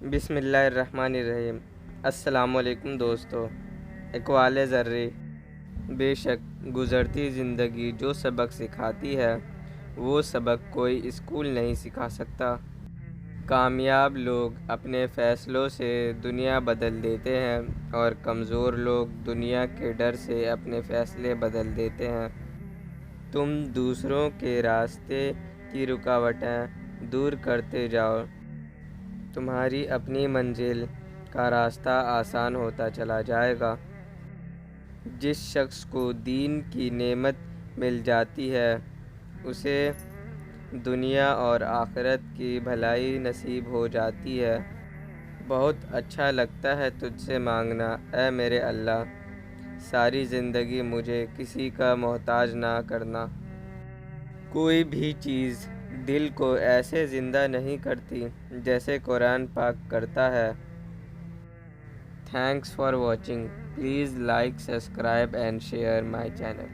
بسم اللہ الرحمن الرحیم۔ السلام علیکم دوستو۔ اقوال ذرے، بے شک گزرتی زندگی جو سبق سکھاتی ہے وہ سبق کوئی اسکول نہیں سکھا سکتا۔ کامیاب لوگ اپنے فیصلوں سے دنیا بدل دیتے ہیں اور کمزور لوگ دنیا کے ڈر سے اپنے فیصلے بدل دیتے ہیں۔ تم دوسروں کے راستے کی رکاوٹیں دور کرتے جاؤ، تمہاری اپنی منزل کا راستہ آسان ہوتا چلا جائے گا۔ جس شخص کو دین کی نعمت مل جاتی ہے اسے دنیا اور آخرت کی بھلائی نصیب ہو جاتی ہے۔ بہت اچھا لگتا ہے تجھ سے مانگنا اے میرے اللہ، ساری زندگی مجھے کسی کا محتاج نہ کرنا۔ کوئی بھی چیز دل کو ایسے زندہ نہیں کرتی جیسے قرآن پاک کرتا ہے۔ Thanks for watching, please like, subscribe and share my channel.